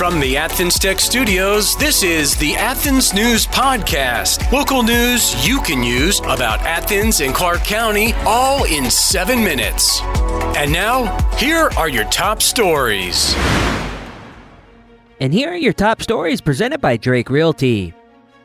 From the Athens Tech Studios, this is the Athens News Podcast. Local news you can use about Athens and Clark County, all in 7 minutes. And now, here are your top stories. And here are your top stories presented by Drake Realty.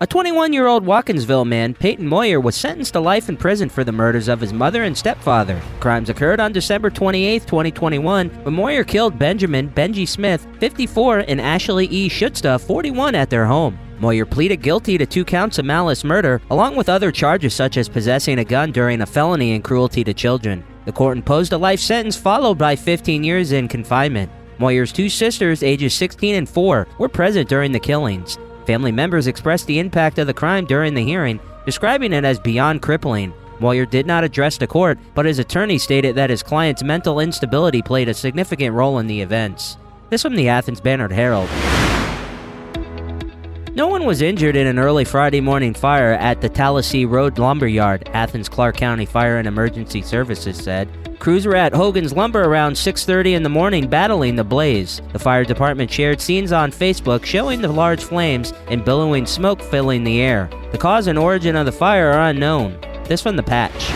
A 21-year-old Watkinsville man, Peyton Moyer, was sentenced to life in prison for the murders of his mother and stepfather. Crimes occurred on December 28, 2021, when Moyer killed Benji Smith, 54, and Ashley E. Schutza, 41, at their home. Moyer pleaded guilty to 2 counts of malice murder, along with other charges such as possessing a gun during a felony and cruelty to children. The court imposed a life sentence followed by 15 years in confinement. Moyer's 2 sisters, ages 16 and 4, were present during the killings. Family members expressed the impact of the crime during the hearing, describing it as beyond crippling. Moyer did not address the court, but his attorney stated that his client's mental instability played a significant role in the events. This from the Athens Banner Herald. No one was injured in an early Friday morning fire at the Tallahassee Road Lumberyard, Athens Clark County Fire and Emergency Services said. Crews were at Hogan's Lumber around 6:30 in the morning battling the blaze. The fire department shared scenes on Facebook showing the large flames and billowing smoke filling the air. The cause and origin of the fire are unknown. This from The Patch.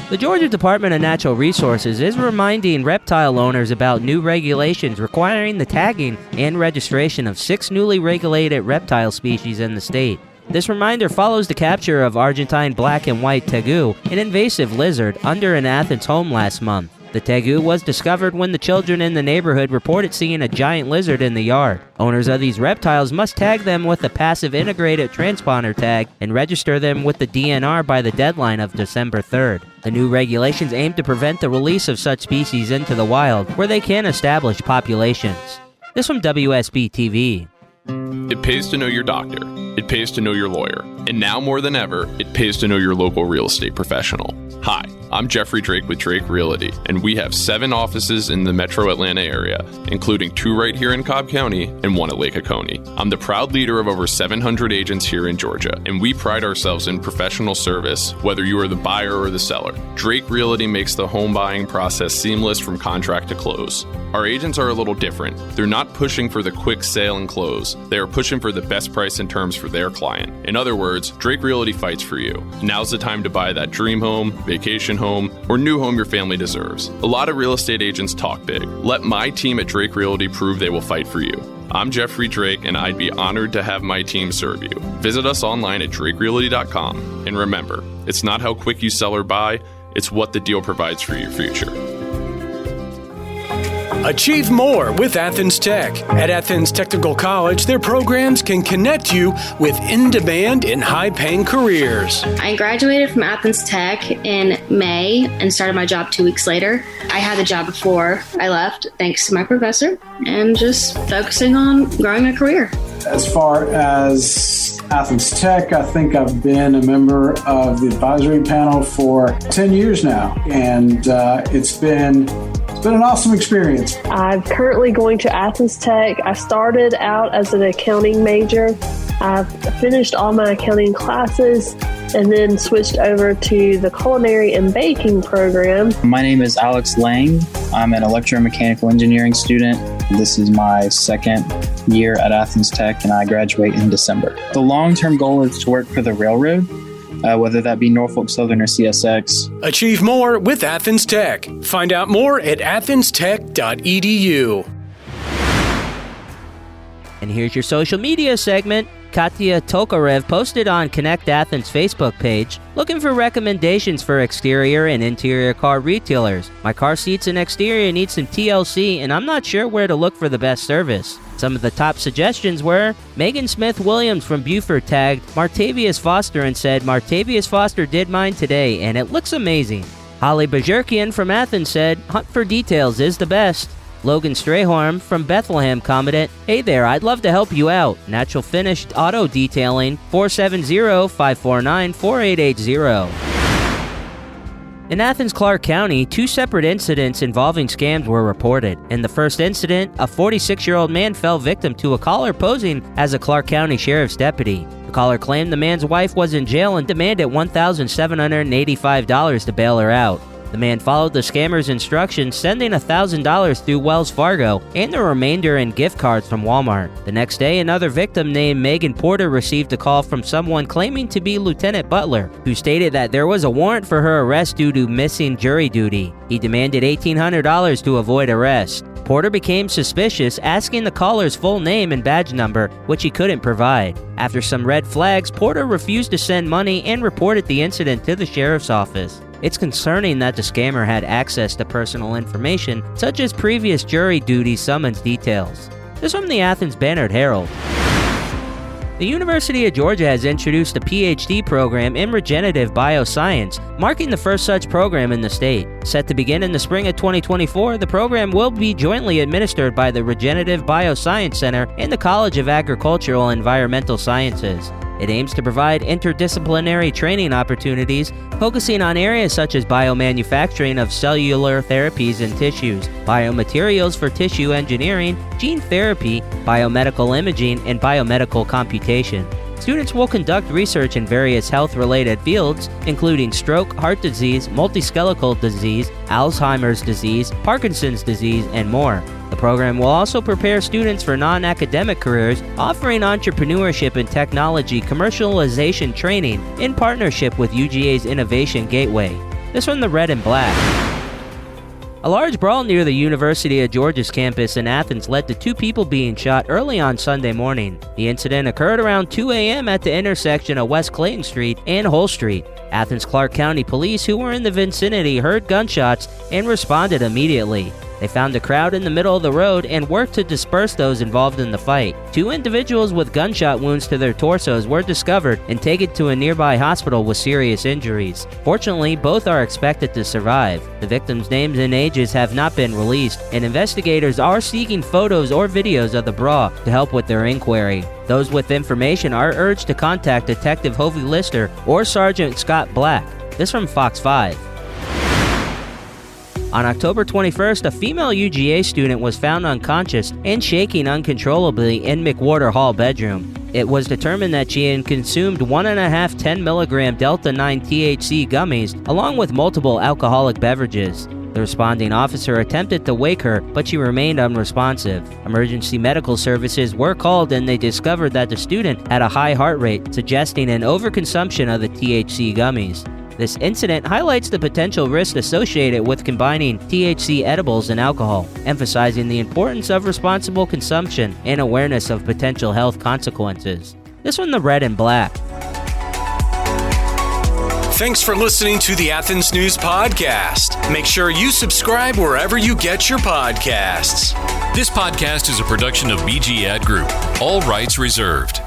The Georgia Department of Natural Resources is reminding reptile owners about new regulations requiring the tagging and registration of 6 newly regulated reptile species in the state. This reminder follows the capture of Argentine black and white tegu, an invasive lizard, under an Athens home last month. The tegu was discovered when the children in the neighborhood reported seeing a giant lizard in the yard. Owners of these reptiles must tag them with a passive integrated transponder tag and register them with the DNR by the deadline of December 3rd. The new regulations aim to prevent the release of such species into the wild, where they can establish populations. This from WSB-TV. It pays to know your doctor. It pays to know your lawyer. And now more than ever, it pays to know your local real estate professional. Hi, I'm Jeffrey Drake with Drake Realty, and we have 7 offices in the metro Atlanta area, including 2 right here in Cobb County and 1 at Lake Oconee. I'm the proud leader of over 700 agents here in Georgia, and we pride ourselves in professional service, whether you are the buyer or the seller. Drake Realty makes the home buying process seamless from contract to close. Our agents are a little different. They're not pushing for the quick sale and close. They are pushing for the best price and terms for their client. In other words, Drake Realty fights for you. Now's the time to buy that dream home, vacation home, or new home your family deserves. A lot of real estate agents talk big. Let my team at Drake Realty prove they will fight for you. I'm Jeffrey Drake, and I'd be honored to have my team serve you. Visit us online at drakerealty.com. And remember, it's not how quick you sell or buy, it's what the deal provides for your future. Achieve more with Athens Tech. At Athens Technical College, their programs can connect you with in-demand and high-paying careers. I graduated from Athens Tech in May and started my job 2 weeks later. I had the job before I left, thanks to my professor, and just focusing on growing my career. As far as Athens Tech, I think I've been a member of the advisory panel for 10 years now, and it's been an awesome experience. I'm currently going to Athens Tech. I started out as an accounting major. I've finished all my accounting classes and then switched over to the culinary and baking program. My name is Alex Lang. I'm an electromechanical engineering student. This is my 2nd year at Athens Tech, and I graduate in December. The long-term goal is to work for the railroad, whether that be Norfolk Southern or CSX. Achieve more with Athens Tech. Find out more at athenstech.edu. And here's your social media segment. Katya Tokarev posted on Connect Athens Facebook page, looking for recommendations for exterior and interior car retailers. My car seats and exterior need some TLC, and I'm not sure where to look for the best service. Some of the top suggestions were Megan Smith-Williams from Buford tagged Martavius Foster and said, Martavius Foster did mine today, and it looks amazing. Holly Bajurkian from Athens said, Hunt for Details is the best. Logan Strayhorn from Bethlehem commented, Hey there, I'd love to help you out. Natural Finished Auto Detailing, 470-549-4880. In Athens, Clark County, 2 separate incidents involving scams were reported. In the first incident, a 46-year-old man fell victim to a caller posing as a Clark County Sheriff's deputy. The caller claimed the man's wife was in jail and demanded $1,785 to bail her out. The man followed the scammer's instructions, sending $1,000 through Wells Fargo and the remainder in gift cards from Walmart. The next day, another victim named Megan Porter received a call from someone claiming to be Lieutenant Butler, who stated that there was a warrant for her arrest due to missing jury duty. He demanded $1,800 to avoid arrest. Porter became suspicious, asking the caller's full name and badge number, which he couldn't provide. After some red flags, Porter refused to send money and reported the incident to the sheriff's office. It's concerning that the scammer had access to personal information, such as previous jury duty summons details. This from the Athens Bannered Herald. The University of Georgia has introduced a PhD program in regenerative bioscience, marking the first such program in the state. Set to begin in the spring of 2024, the program will be jointly administered by the Regenerative Bioscience Center and the College of Agricultural and Environmental Sciences. It aims to provide interdisciplinary training opportunities, focusing on areas such as biomanufacturing of cellular therapies and tissues, biomaterials for tissue engineering, gene therapy, biomedical imaging, and biomedical computation. Students will conduct research in various health-related fields, including stroke, heart disease, multiskeletal disease, Alzheimer's disease, Parkinson's disease, and more. The program will also prepare students for non-academic careers, offering entrepreneurship and technology commercialization training in partnership with UGA's Innovation Gateway. This from the Red and Black. A large brawl near the University of Georgia's campus in Athens led to 2 people being shot early on Sunday morning. The incident occurred around 2 a.m. at the intersection of West Clayton Street and Hull Street. Athens Clark County police, who were in the vicinity, heard gunshots and responded immediately. They found a crowd in the middle of the road and worked to disperse those involved in the fight. 2 individuals with gunshot wounds to their torsos were discovered and taken to a nearby hospital with serious injuries. Fortunately, both are expected to survive. The victims' names and ages have not been released, and investigators are seeking photos or videos of the brawl to help with their inquiry. Those with information are urged to contact Detective Hovey Lister or Sergeant Scott Black. This from Fox 5. On October 21st, a female UGA student was found unconscious and shaking uncontrollably in McWhorter Hall bedroom. It was determined that she had consumed 1.5 10-milligram Delta-9 THC gummies, along with multiple alcoholic beverages. The responding officer attempted to wake her, but she remained unresponsive. Emergency medical services were called, and they discovered that the student had a high heart rate, suggesting an overconsumption of the THC gummies. This incident highlights the potential risk associated with combining THC edibles and alcohol, emphasizing the importance of responsible consumption and awareness of potential health consequences. This one, the Red and Black. Thanks for listening to the Athens News Podcast. Make sure you subscribe wherever you get your podcasts. This podcast is a production of BG Ad Group. All rights reserved.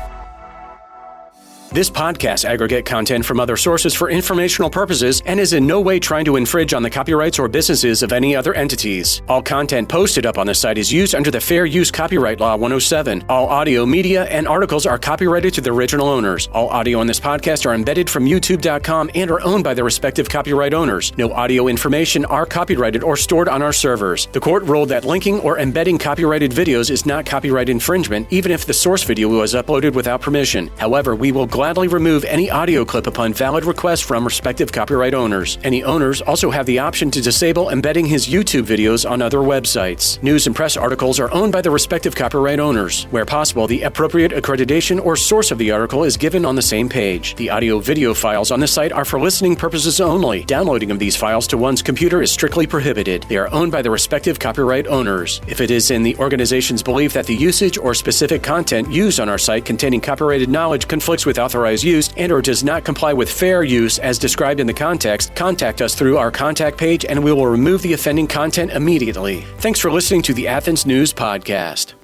This podcast aggregate content from other sources for informational purposes and is in no way trying to infringe on the copyrights or businesses of any other entities. All content posted up on the site is used under the Fair Use Copyright Law 107. All audio, media, and articles are copyrighted to the original owners. All audio on this podcast are embedded from YouTube.com and are owned by their respective copyright owners. No audio information are copyrighted or stored on our servers. The court ruled that linking or embedding copyrighted videos is not copyright infringement, even if the source video was uploaded without permission. However, we will gladly remove any audio clip upon valid request from respective copyright owners. Any owners also have the option to disable embedding his YouTube videos on other websites. News and press articles are owned by the respective copyright owners. Where possible, the appropriate accreditation or source of the article is given on the same page. The audio-video files on the site are for listening purposes only. Downloading of these files to one's computer is strictly prohibited. They are owned by the respective copyright owners. If it is in the organization's belief that the usage or specific content used on our site containing copyrighted knowledge conflicts with authorized use and or does not comply with fair use as described in the context, contact us through our contact page and we will remove the offending content immediately. Thanks for listening to the Athens News Podcast.